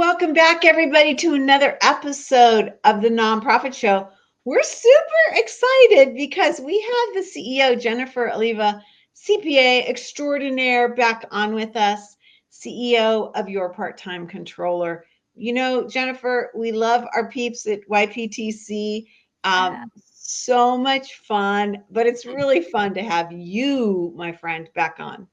welcome back, everybody, to another episode of the Nonprofit Show. We're super excited because we have the CEO, Jennifer Alleva, CPA extraordinaire, back on with us, CEO of Your Part-Time Controller. You know, Jennifer, we love our peeps at YPTC. So much fun, but it's really fun to have you, my friend, back on.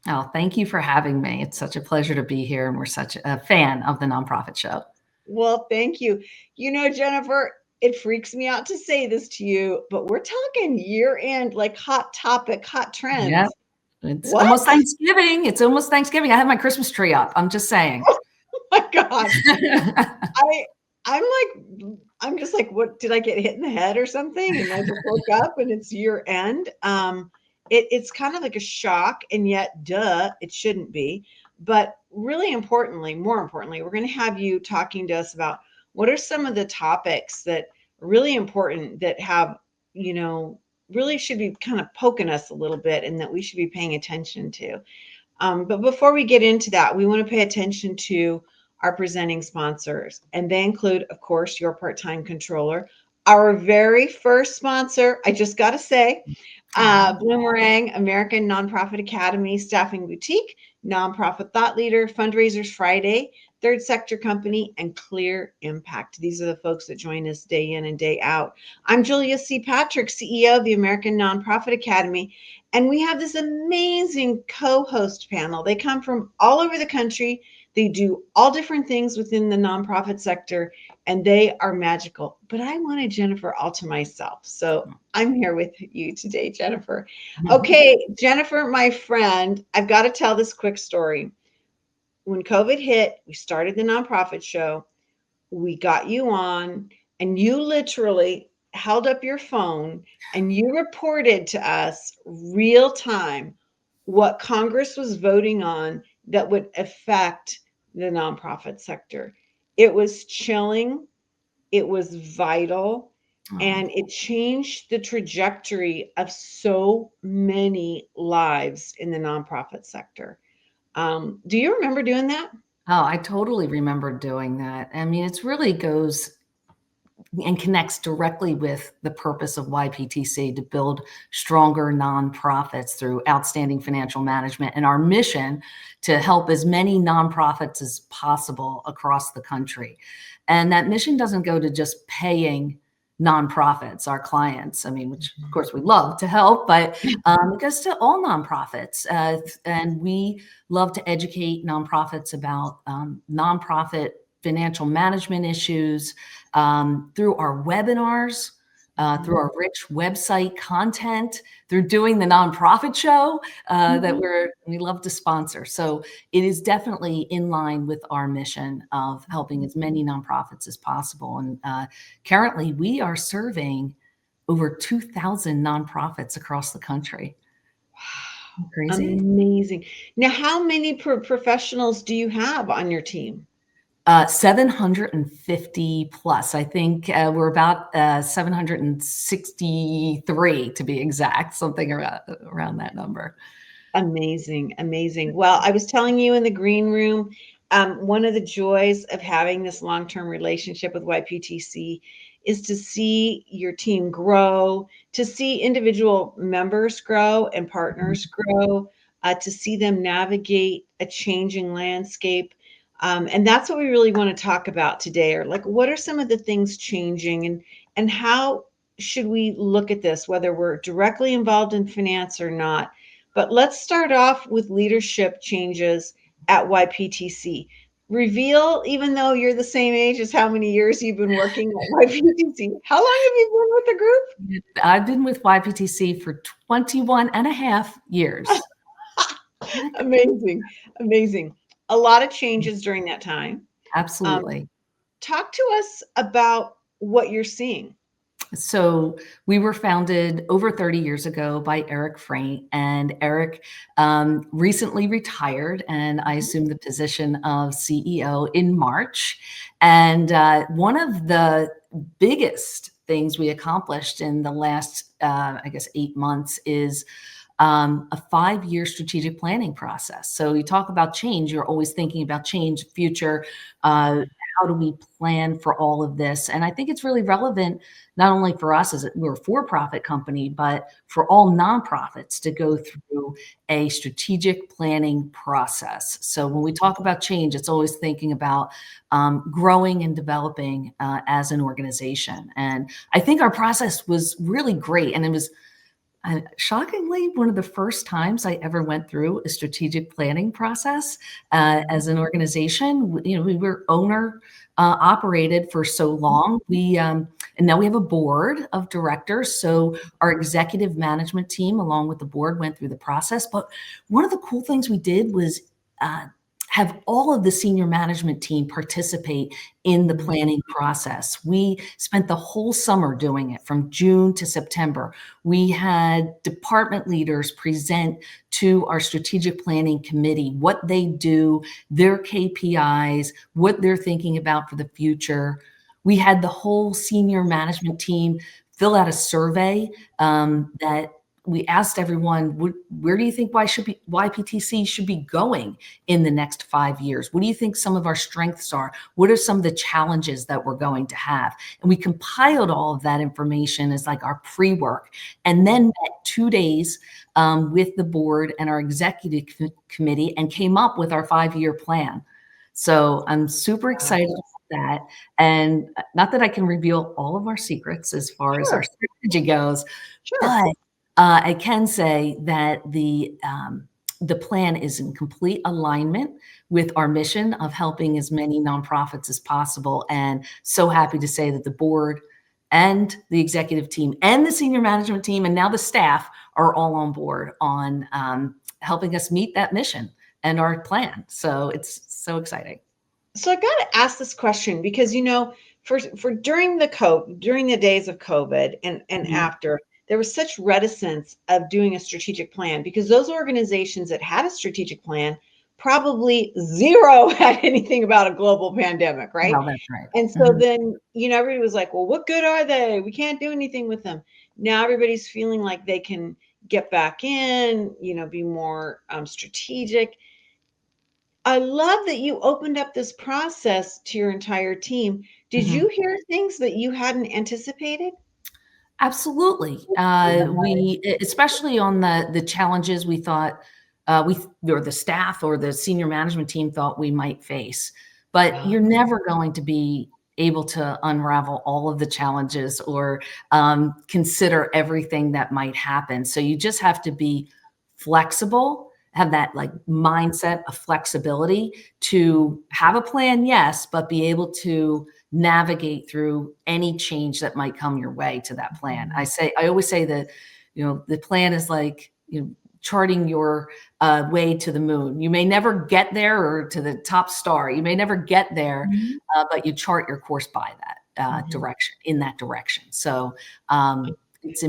Oh, thank you for having me. It's such a pleasure to be here, and we're such a fan of the Nonprofit Show. Well, thank you. You know, Jennifer, it freaks me out to say this to you, but we're talking year-end, like hot topic, hot trends. Yep. It's almost Thanksgiving. It's almost Thanksgiving. I have my Christmas tree up. I'm just saying. Oh my God. I'm just like, what, did I get hit in the head or something? And I just woke up and it's year end. It's kind of like a shock, and yet, duh, it shouldn't be. But really importantly, more importantly, we're going to have you talking to us about what are some of the topics that are really important that have, you know, really should be kind of poking us a little bit and that we should be paying attention to. But before we get into that, we want to pay attention to our presenting sponsors, and they include, of course, Your Part-Time Controller, our very first sponsor. I just got to say, Bloomerang, American Nonprofit Academy, Staffing Boutique, Nonprofit Thought Leader, Fundraisers Friday, Third Sector Company, and Clear Impact. These are the folks that join us day in and day out. I'm Julia C. Patrick, CEO of the American Nonprofit Academy, and we have this amazing co-host panel. They come from all over the country. They do all different things within the nonprofit sector, and they are magical. But I wanted Jennifer all to myself. So I'm here with you today, Jennifer. Okay, Jennifer, my friend, I've got to tell this quick story. When COVID hit, we started the Nonprofit Show. We got you on, and you literally held up your phone and you reported to us real time what Congress was voting on that would affect the nonprofit sector. It was chilling. It was vital. And it changed the trajectory of so many lives in the nonprofit sector. Do you remember doing that? Oh, I totally remember doing that. I mean, it really goes and connects directly with the purpose of YPTC to build stronger nonprofits through outstanding financial management, and our mission to help as many nonprofits as possible across the country. And that mission doesn't go to just paying nonprofits, our clients, I mean, which of course we love to help, but it goes to all nonprofits. And we love to educate nonprofits about nonprofit financial management issues through our webinars, through our rich website content, through doing the Nonprofit Show that we love to sponsor. So it is definitely in line with our mission of helping as many nonprofits as possible. And currently we are serving over 2,000 nonprofits across the country. Wow. Crazy. Amazing. Now, how many professionals do you have on your team? 750 plus. I think we're about 763 to be exact, something around that number. Amazing, amazing. Well, I was telling you in the green room, one of the joys of having this long-term relationship with YPTC is to see your team grow, to see individual members grow and partners grow, to see them navigate a changing landscape. And that's what we really want to talk about today, or like, what are some of the things changing, and how should we look at this, whether we're directly involved in finance or not. But let's start off with leadership changes at YPTC. Reveal, even though you're the same age as how many years you've been working at YPTC. How long have you been with the group? I've been with YPTC for 21 and a half years. Amazing, amazing. A lot of changes during that time. Absolutely. Talk to us about what you're seeing. So we were founded over 30 years ago by Eric Fraint, and Eric recently retired, and I assumed the position of CEO in March. And one of the biggest things we accomplished in the last, I guess, 8 months is a 5-year strategic planning process. So you talk about change, you're always thinking about change, future, how do we plan for all of this? And I think it's really relevant, not only for us as we're a for-profit company, but for all nonprofits to go through a strategic planning process. So when we talk about change, it's always thinking about growing and developing as an organization. And I think our process was really great. And it was shockingly one of the first times I ever went through a strategic planning process as an organization. You know, we were owner operated for so long. And now we have a board of directors. So our executive management team, along with the board, went through the process. But one of the cool things we did was have all of the senior management team participate in the planning process. We spent the whole summer doing it from June to September. We had department leaders present to our strategic planning committee what they do, their KPIs, what they're thinking about for the future. We had the whole senior management team fill out a survey that we asked everyone, where do you think YPTC should be going in the next 5 years? What do you think some of our strengths are? What are some of the challenges that we're going to have? And we compiled all of that information as like our pre-work, and then met 2 days with the board and our executive committee and came up with our 5-year plan. So I'm super excited about that. And not that I can reveal all of our secrets as far as our strategy goes, but I can say that the plan is in complete alignment with our mission of helping as many nonprofits as possible. And so happy to say that the board and the executive team and the senior management team and now the staff are all on board on helping us meet that mission and our plan. So it's so exciting. So I got to ask this question because, you know, for during the days of COVID and after, there was such reticence of doing a strategic plan because those organizations that had a strategic plan, probably zero had anything about a global pandemic, right? Well, that's right. And so then, you know, everybody was like, well, what good are they? We can't do anything with them. Now everybody's feeling like they can get back in, you know, be more strategic. I love that you opened up this process to your entire team. Did you hear things that you hadn't anticipated? Absolutely. We, especially on the challenges we thought or the staff or the senior management team thought we might face, but you're never going to be able to unravel all of the challenges or consider everything that might happen. So you just have to be flexible, have that like mindset of flexibility to have a plan, yes, but be able to navigate through any change that might come your way to that plan. I always say that, you know, the plan is like, you know, charting your way to the moon. You may never get there or to the top star. You may never get there, but you chart your course by that direction, in that direction. So it's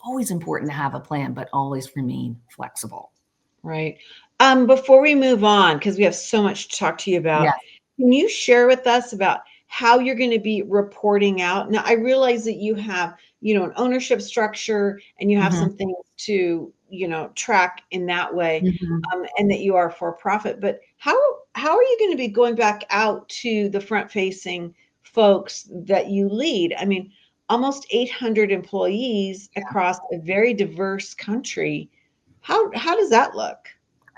always important to have a plan, but always remain flexible. Right. Before we move on, because we have so much to talk to you about, can you share with us about how you're going to be reporting out? Now, I realize that you have, you know, an ownership structure and you have some things to, you know, track in that way, and that you are for profit. But how are you going to be going back out to the front-facing folks that you lead? I mean, almost 800 employees across a very diverse country. How does that look?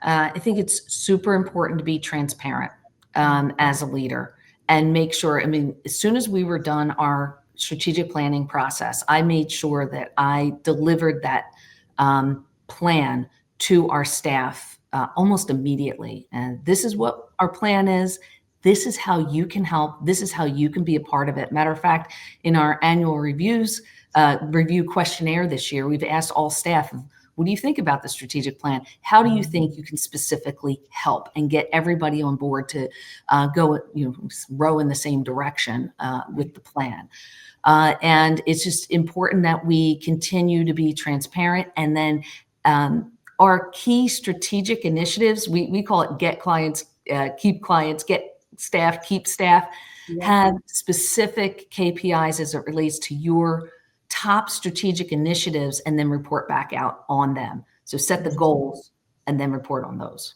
I think it's super important to be transparent as a leader and make sure, I mean, as soon as we were done our strategic planning process, I made sure that I delivered that plan to our staff almost immediately. And this is what our plan is. This is how you can help. This is how you can be a part of it. Matter of fact, in our annual review questionnaire this year, we've asked all staff, what do you think about the strategic plan? How do you think you can specifically help and get everybody on board to go, you know, row in the same direction with the plan? And it's just important that we continue to be transparent. And then our key strategic initiatives, we call it get clients, keep clients, get staff, keep staff, have specific KPIs as it relates to your top strategic initiatives and then report back out on them. So set the goals and then report on those.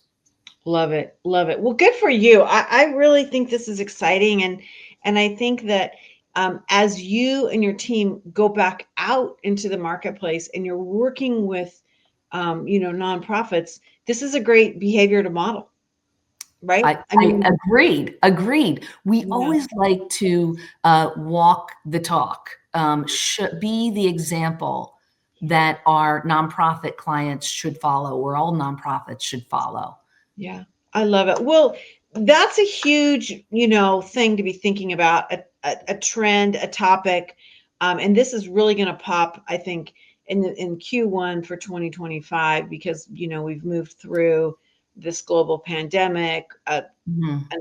Love it. Love it. Well, good for you. I really think this is exciting. And I think that as you and your team go back out into the marketplace and you're working with, nonprofits, this is a great behavior to model, right? I agreed. We Yeah. always like to walk the talk, should be the example that our nonprofit clients should follow, or all nonprofits should follow. Yeah, I love it. Well, that's a huge, thing to be thinking about, a trend, a topic. And this is really going to pop, I think, in Q1 for 2025, because, we've moved through this global pandemic, an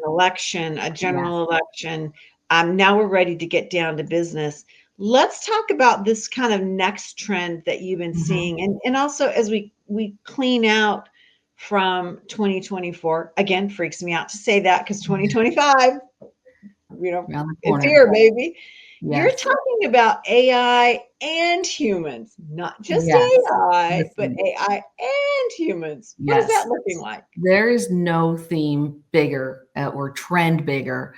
election, a general election. Now we're ready to get down to business. Let's talk about this kind of next trend that you've been seeing. And also as we clean out from 2024, again, freaks me out to say that because 2025, it's here, baby. You're Yes. talking about AI and humans, not just Yes. AI, but AI and humans. What is that looking like? There is no theme bigger or trend bigger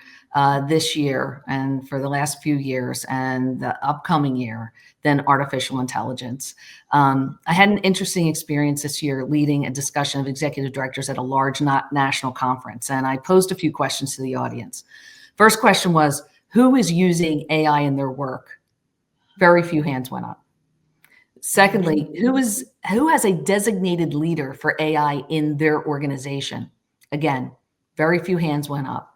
this year and for the last few years and the upcoming year than artificial intelligence. I had an interesting experience this year leading a discussion of executive directors at a large national conference, and I posed a few questions to the audience. First question was, who is using AI in their work? Very few hands went up. Secondly, who has a designated leader for AI in their organization? Again, very few hands went up.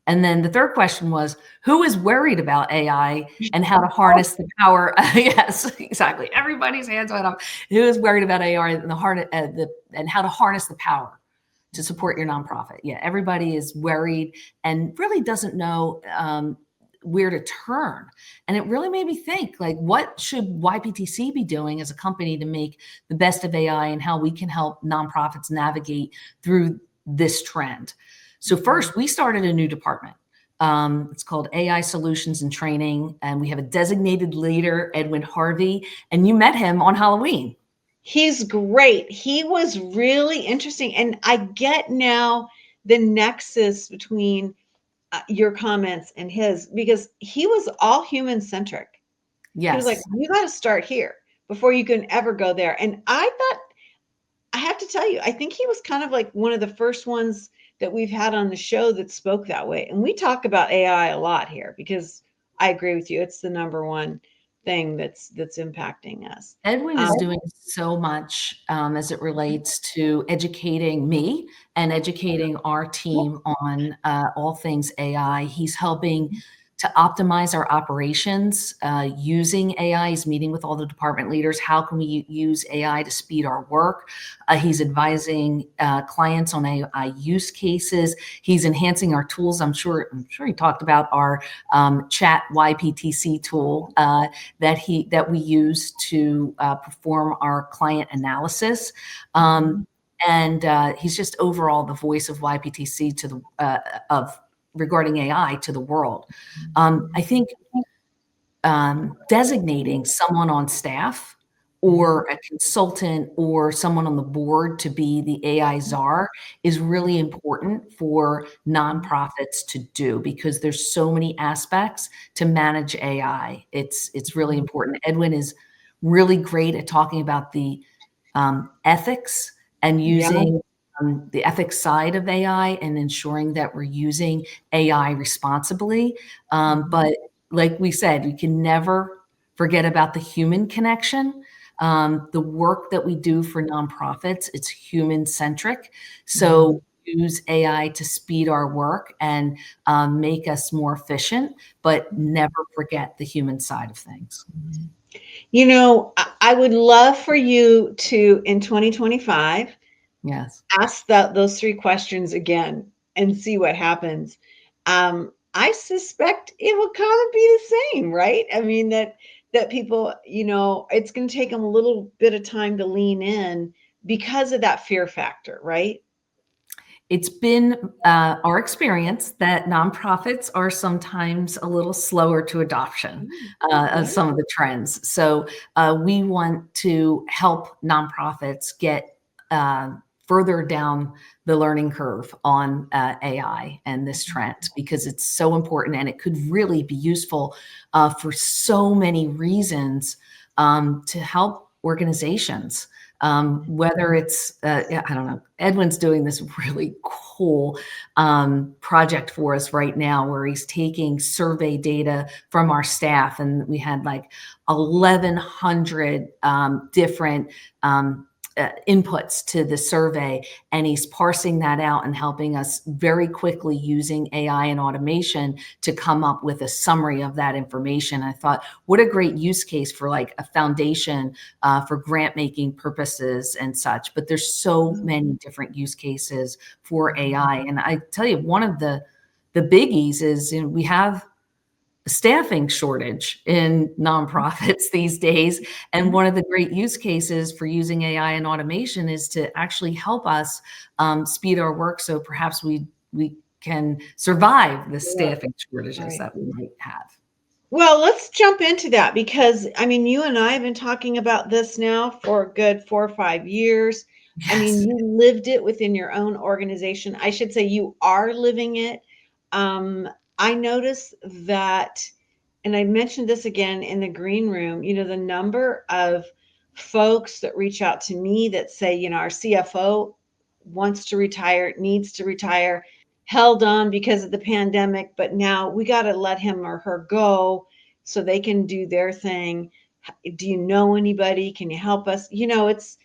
And then the third question was, who is worried about AI and how to harness the power? Yes, exactly. Everybody's hands went up. Who is worried about AI and how to harness the power to support your nonprofit? Yeah, everybody is worried and really doesn't know where to turn. And it really made me think, like, what should YPTC be doing as a company to make the best of AI and how we can help nonprofits navigate through this trend? So first, we started a new department. It's called AI Solutions and Training, and we have a designated leader, Edwin Harvey, and you met him on Halloween. He's great. He was really interesting. And I get now the nexus between your comments and his, because he was all human centric. Yes. He was like, you got to start here before you can ever go there. And I thought, I have to tell you, I think he was kind of like one of the first ones that we've had on the show that spoke that way. And we talk about AI a lot here because I agree with you. It's the number one thing that's impacting us. Edwin is doing so much as it relates to educating me and educating our team on all things AI. He's helping to optimize our operations using AI. He's meeting with all the department leaders. How can we use AI to speed our work? He's advising clients on AI use cases. He's enhancing our tools. I'm sure he talked about our chat YPTC tool that we use to perform our client analysis. And he's just overall the voice of YPTC to the regarding AI to the world. I think designating someone on staff or a consultant or someone on the board to be the AI czar is really important for nonprofits to do, because there's so many aspects to manage AI. It's really important. Edwin is really great at talking about the ethics and using the ethics side of AI and ensuring that we're using AI responsibly. But like we said, we can never forget about the human connection. The work that we do for nonprofits, it's human centric. So use AI to speed our work and make us more efficient, but never forget the human side of things. You know, I would love for you to, in 2025, ask those three questions again and see what happens. I suspect it will kind of be the same, right? I mean, that people, it's going to take them a little bit of time to lean in because of that fear factor, right? It's been our experience that nonprofits are sometimes a little slower to adoption of Yeah. some of the trends. So we want to help nonprofits get further down the learning curve on AI and this trend, because it's so important and it could really be useful for so many reasons to help organizations. Whether it's, I don't know, Edwin's doing this really cool project for us right now where he's taking survey data from our staff, and we had like 1,100 different inputs to the survey, and he's parsing that out and helping us very quickly using AI and automation to come up with a summary of that information. I thought, what a great use case for like a foundation for grant making purposes and such. But there's so many different use cases for AI. And I tell you, one of the biggies is, you know, we have a staffing shortage in nonprofits these days. And one of the great use cases for using AI and automation is to actually help us speed our work. So perhaps we can survive the staffing shortages Right. that we might have. Well, let's jump into that because I mean, you and I have been talking about this now for a good 4 or 5 years. I mean, Yes. you lived it within your own organization. I should say you are living it. Um, I notice that, and I mentioned this again in the green room, you know, the number of folks that reach out to me that say, you know, our CFO wants to retire, needs to retire, held on because of the pandemic, but now we got to let him or her go so they can do their thing. Do you know anybody? Can you help us? You know, it's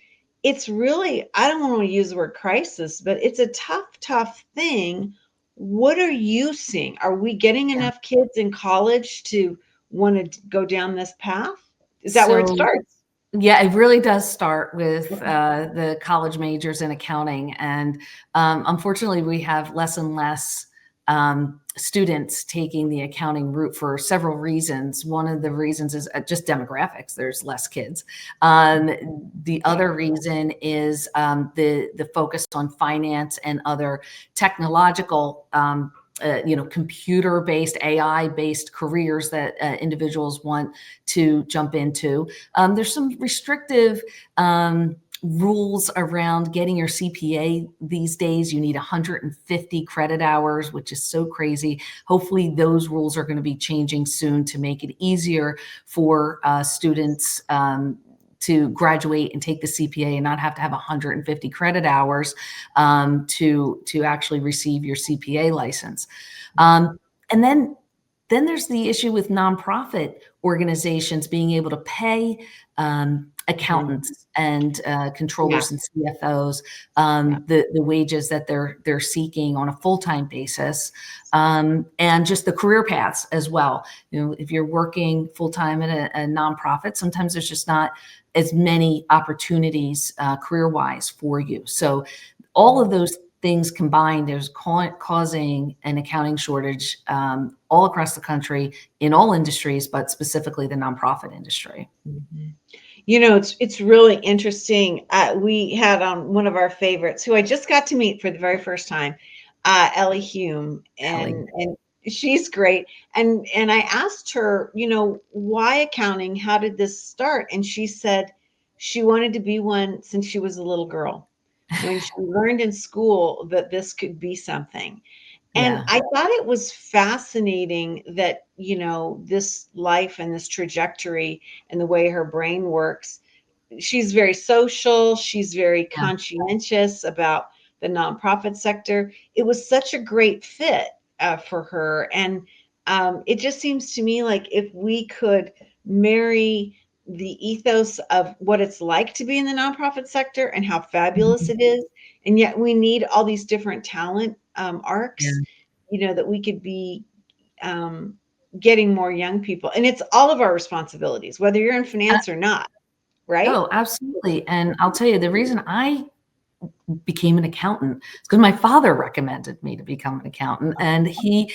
really, I don't want to use the word crisis, but it's a tough thing. What are you seeing? Are we getting Yeah. enough kids in college to want to go down this path? Is that where it So starts? yeah, it really does start with Okay. the college majors in accounting. And unfortunately, we have less and less students taking the accounting route for several reasons. One of the reasons is just demographics. There's less kids. The other reason is the focus on finance and other technological you know, computer-based, AI-based careers that individuals want to jump into. There's some restrictive rules around getting your CPA these days. You need 150 credit hours, which is so crazy. Hopefully those rules are going to be changing soon to make it easier for students to graduate and take the CPA and not have to have 150 credit hours to actually receive your CPA license. And then there's the issue with nonprofit organizations being able to pay accountants and Yeah. controllers and CFOs Yeah. the wages that they're seeking on a full-time basis, and just the career paths as well. You know, if you're working full-time at a nonprofit, sometimes there's just not as many opportunities career-wise for you. So all of those things combined is causing an accounting shortage all across the country in all industries, but specifically the nonprofit industry. Mhm. You know, it's really interesting. We had on one of our favorites, who I just got to meet for the very first time, Ellie Hume, Ellie. and she's great. And I asked her, you know, why accounting? How did this start? And she said she wanted to be one since she was a little girl, when she learned in school that this could be something. And Yeah. I thought it was fascinating that, you know, this life and this trajectory and the way her brain works. She's very social, she's very Yeah. conscientious about the nonprofit sector. It was such a great fit for her. And it just seems to me like if we could marry the ethos of what it's like to be in the nonprofit sector and how fabulous Mhm. it is, and yet we need all these different talent Yeah. arcs, you know, that we could be um, getting more young people. And it's all of our responsibilities, whether you're in finance or not, right? Oh, absolutely. And I'll tell you, the reason I became an accountant is because my father recommended me to become an accountant, and he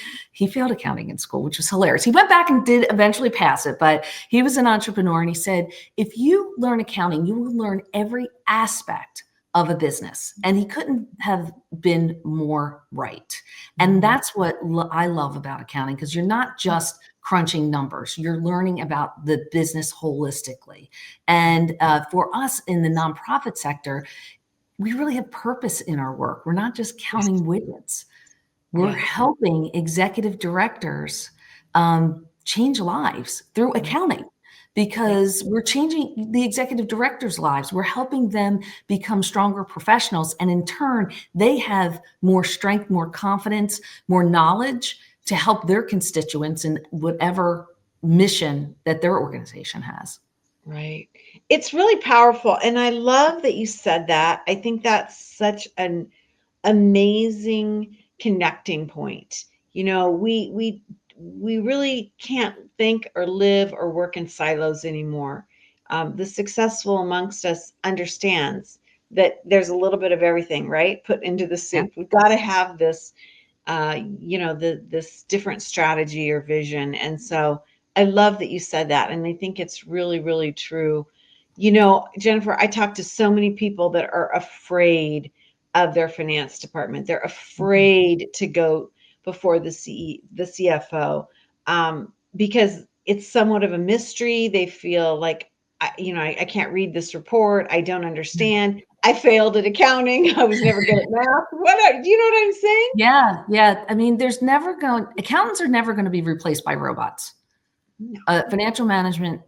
failed accounting in school, which was hilarious. He went back and did eventually pass it, but he was an entrepreneur, and he said, if you learn accounting, you will learn every aspect of a business. And he couldn't have been more right. And that's what I love about accounting, because you're not just crunching numbers, you're learning about the business holistically. And for us in the nonprofit sector, we really have purpose in our work. We're not just counting widgets. We're helping executive directors change lives through accounting, because we're changing the executive directors' lives. We're helping them become stronger professionals. And in turn, they have more strength, more confidence, more knowledge to help their constituents in whatever mission that their organization has. Right. It's really powerful. And I love that you said that. I think that's such an amazing connecting point. We really can't think or live or work in silos anymore. The successful amongst us understands that there's a little bit of everything, right? Put into the Yeah. soup. We've got to have this, this different strategy or vision. And so I love that you said that. And I think it's really, really true. Jennifer, I talk to so many people that are afraid of their finance department. They're afraid to go before the CFO, because it's somewhat of a mystery. They feel like, I can't read this report. I don't understand. I failed at accounting. I was never good at math. Do you know what I'm saying? Yeah. Yeah. I mean, accountants are never going to be replaced by robots. No. Financial management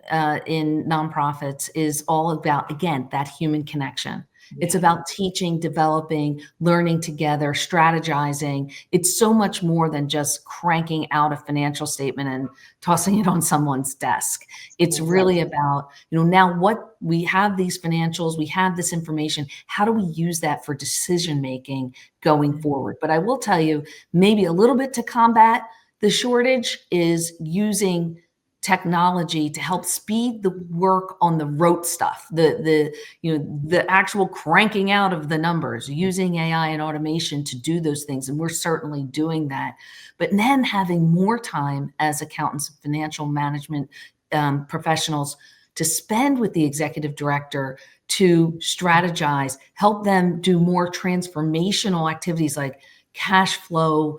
in nonprofits is all about, again, that human connection. It's about teaching, developing, learning together, strategizing. It's so much more than just cranking out a financial statement and tossing it on someone's desk. It's really about, now what we have these financials, we have this information. How do we use that for decision making going forward? But I will tell you, maybe a little bit to combat the shortage is using technology to help speed the work on the rote stuff, the actual cranking out of the numbers, using AI and automation to do those things. And we're certainly doing that. But then having more time as accountants and financial management professionals to spend with the executive director to strategize, help them do more transformational activities like cash flow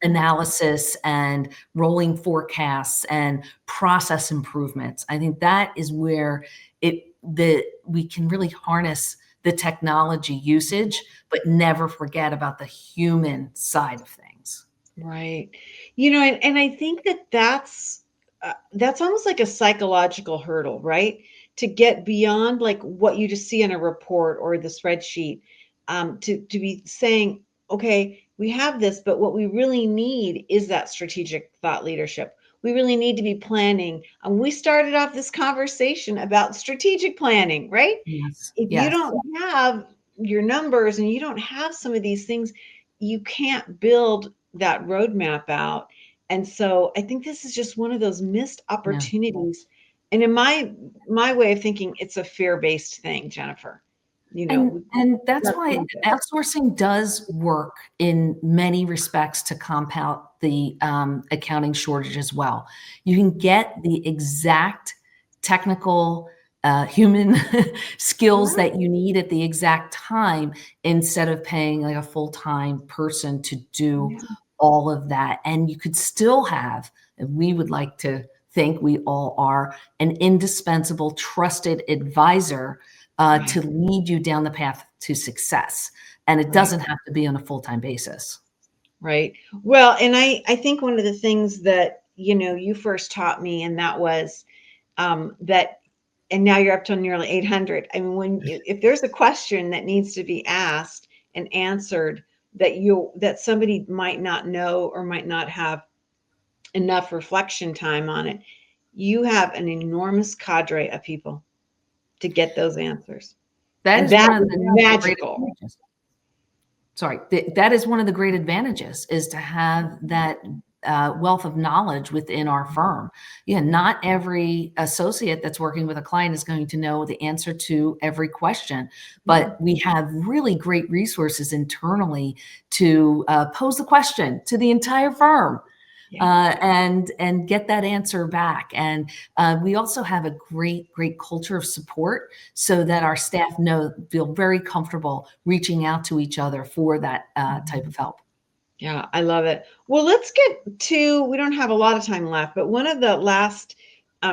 analysis and rolling forecasts and process improvements. I think that is where we can really harness the technology usage, but never forget about the human side of things. Right. And I think that's almost like a psychological hurdle, right? To get beyond like what you just see in a report or the spreadsheet, to be saying, okay, we have this, but what we really need is that strategic thought leadership. We really need to be planning. And we started off this conversation about strategic planning, right? Yes. If you don't have your numbers and you don't have some of these things, you can't build that roadmap out. And so I think this is just one of those missed opportunities. And in my way of thinking, it's a fear-based thing, Jennifer. And that's why outsourcing does work in many respects to compound the accounting shortage as well. You can get the exact technical human skills that you need at the exact time instead of paying like a full-time person to do all of that. And you could still have, and we would like to think we all are, an indispensable trusted advisor to lead you down the path to success. And it doesn't have to be on a full-time basis. Right. Well, and I think one of the things that, you first taught me, and that was that, and now you're up to nearly 800. I mean, if there's a question that needs to be asked and answered that somebody might not know or might not have enough reflection time on it, you have an enormous cadre of people to get those answers. That is one of the magical. That is one of the great advantages, is to have that wealth of knowledge within our firm. Not every associate that's working with a client is going to know the answer to every question, but we have really great resources internally to pose the question to the entire firm. and get that answer back. And we also have a great culture of support so that our staff feel very comfortable reaching out to each other for that type of help. Yeah, I love it. Well, let's get to, we don't have a lot of time left, but one of the last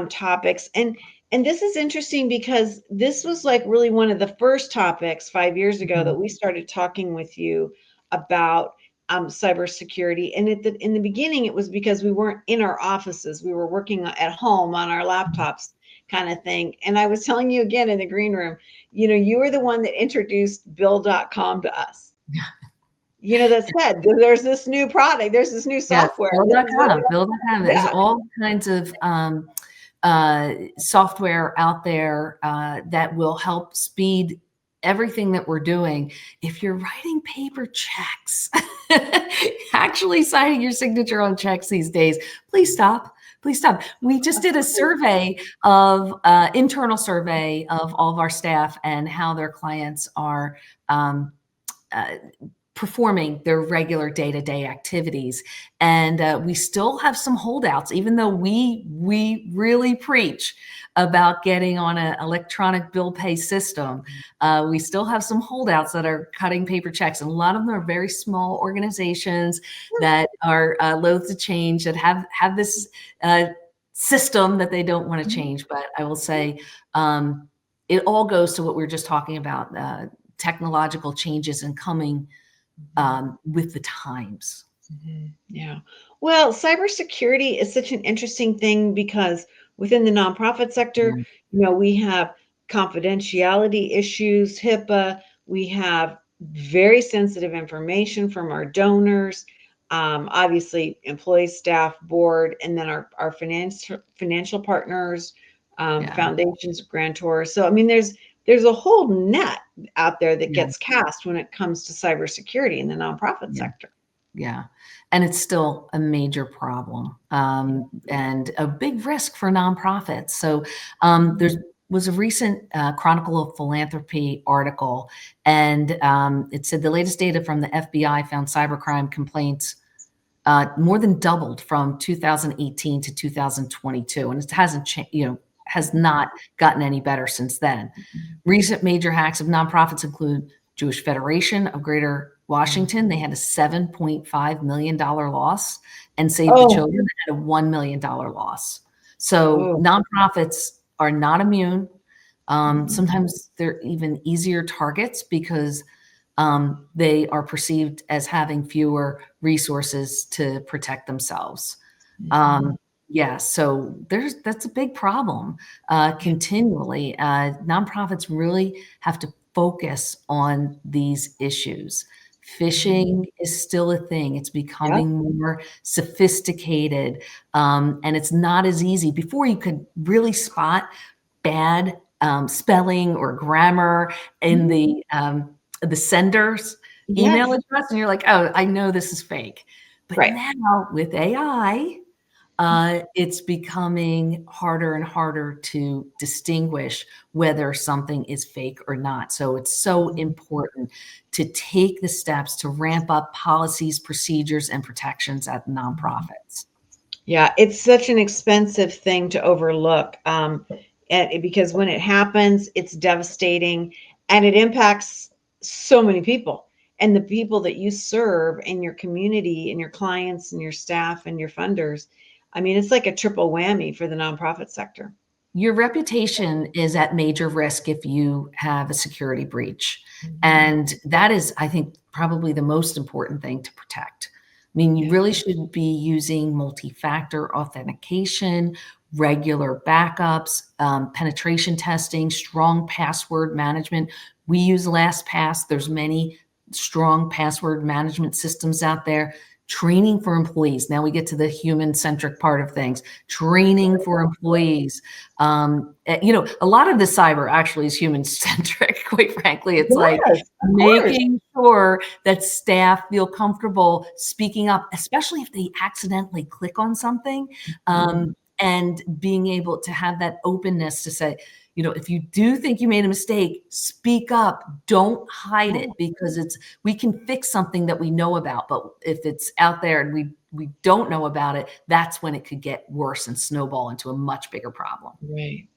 topics, and this is interesting because this was like really one of the first topics 5 years ago that we started talking with you about cybersecurity. And in the beginning, it was because we weren't in our offices. We were working at home on our laptops kind of thing. And I was telling you again in the green room, you were the one that introduced Bill.com to us. That said, there's this new product, there's this new software. Bill.com. Bill.com. There's all kinds of software out there that will help speed everything that we're doing. If you're writing paper checks, actually signing your signature on checks these days, please stop. Please stop. We just did a survey of internal survey of all of our staff and how their clients are performing their regular day-to-day activities. And we still have some holdouts, even though we really preach about getting on an electronic bill pay system. We still have some holdouts that are cutting paper checks. And a lot of them are very small organizations that are loath to change, that have this system that they don't want to change. But I will say it all goes to what we were just talking about, technological changes and coming with the times. Yeah. Well, cybersecurity is such an interesting thing because within the nonprofit sector, we have confidentiality issues, HIPAA, we have very sensitive information from our donors, obviously employees, staff, board, and then our financial partners, foundations, grantors. So, I mean, there's a whole net out there that gets cast when it comes to cybersecurity in the nonprofit sector. Yeah. And it's still a major problem and a big risk for nonprofits. So there was a recent Chronicle of Philanthropy article, and it said the latest data from the FBI found cybercrime complaints more than doubled from 2018 to 2022. And it hasn't changed, has not gotten any better since then. Recent major hacks of nonprofits include Jewish Federation of Greater Washington. They had a $7.5 million loss, and Save the Children had a $1 million loss. So nonprofits are not immune. Sometimes they're even easier targets because they are perceived as having fewer resources to protect themselves. So that's a big problem continually. Nonprofits really have to focus on these issues. Phishing is still a thing. It's becoming more sophisticated, and it's not as easy. Before, you could really spot bad spelling or grammar in the sender's email address, and you're like, oh, I know this is fake. But now with AI, it's becoming harder and harder to distinguish whether something is fake or not. So it's so important to take the steps to ramp up policies, procedures, and protections at nonprofits. Yeah, it's such an expensive thing to overlook because when it happens, it's devastating and it impacts so many people. And the people that you serve in your community and your clients and your staff and your funders, I mean, it's like a triple whammy for the nonprofit sector. Your reputation is at major risk if you have a security breach. And that is, I think, probably the most important thing to protect. I mean, you really should be using multi-factor authentication, regular backups, penetration testing, strong password management. We use LastPass. There's many strong password management systems out there. Training for employees. Now we get to the human-centric part of things. Training for employees. A lot of the cyber actually is human-centric, quite frankly. It's like making sure that staff feel comfortable speaking up, especially if they accidentally click on something, and being able to have that openness to say, if you do think you made a mistake, speak up. Don't hide it, because we can fix something that we know about. But if it's out there and we we don't know about it, that's when it could get worse and snowball into a much bigger problem.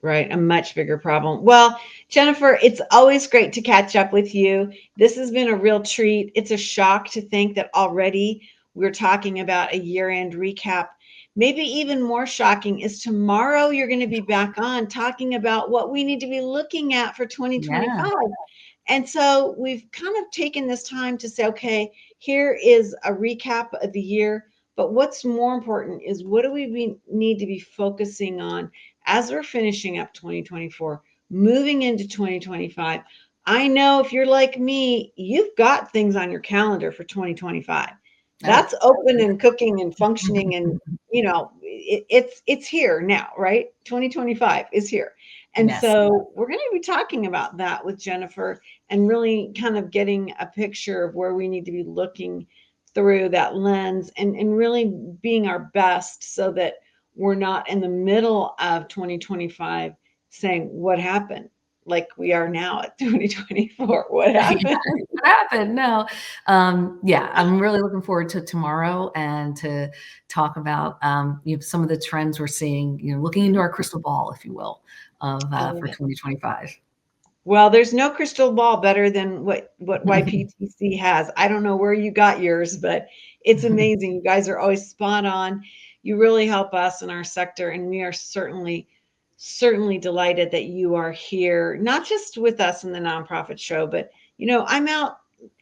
Right. A much bigger problem. Well, Jennifer, it's always great to catch up with you. This has been a real treat. It's a shock to think that already we're talking about a year-end recap. Maybe even more shocking is tomorrow you're going to be back on talking about what we need to be looking at for 2025. Yeah. And so we've kind of taken this time to say, okay, here is a recap of the year. But what's more important is what do we need to be focusing on as we're finishing up 2024, moving into 2025. I know if you're like me, you've got things on your calendar for 2025. That's open and cooking and functioning, and it's here now, right? 2025 is here. And Yes. so we're going to be talking about that with Jennifer and really kind of getting a picture of where we need to be looking through that lens and really being our best so that we're not in the middle of 2025 saying, what happened? Like we are now at 2024. What happened? What happened? No. Yeah, I'm really looking forward to tomorrow and to talk about some of the trends we're seeing, looking into our crystal ball, if you will, for 2025. Well, there's no crystal ball better than what YPTC has. I don't know where you got yours, but it's amazing. You guys are always spot on. You really help us in our sector, and we are certainly delighted that you are here, not just with us in the nonprofit show, but I'm out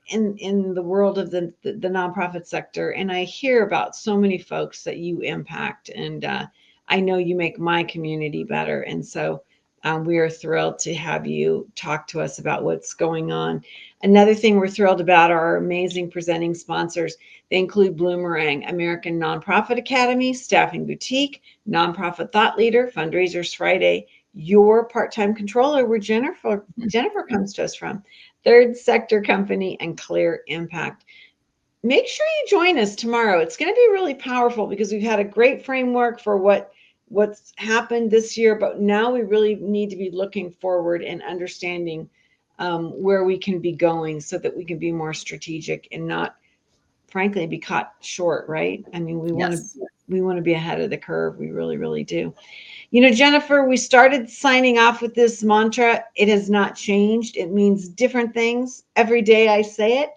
in the world of the nonprofit sector, and I hear about so many folks that you impact, and I know you make my community better, and so we are thrilled to have you talk to us about what's going on. Another thing we're thrilled about are our amazing presenting sponsors. They include Bloomerang, American Nonprofit Academy, Staffing Boutique, Nonprofit Thought Leader, Fundraisers Friday, Your Part-Time Controller, where Jennifer comes to us from, Third Sector Company, and Clear Impact. Make sure you join us tomorrow. It's going to be really powerful because we've had a great framework for what's happened this year, but now we really need to be looking forward and understanding where we can be going so that we can be more strategic and not, frankly, be caught short, right? I mean, we want to be ahead of the curve. We really, really do. Jennifer, we started signing off with this mantra. It has not changed. It means different things. Every day I say it,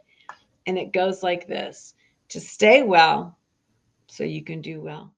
and it goes like this: to stay well so you can do well.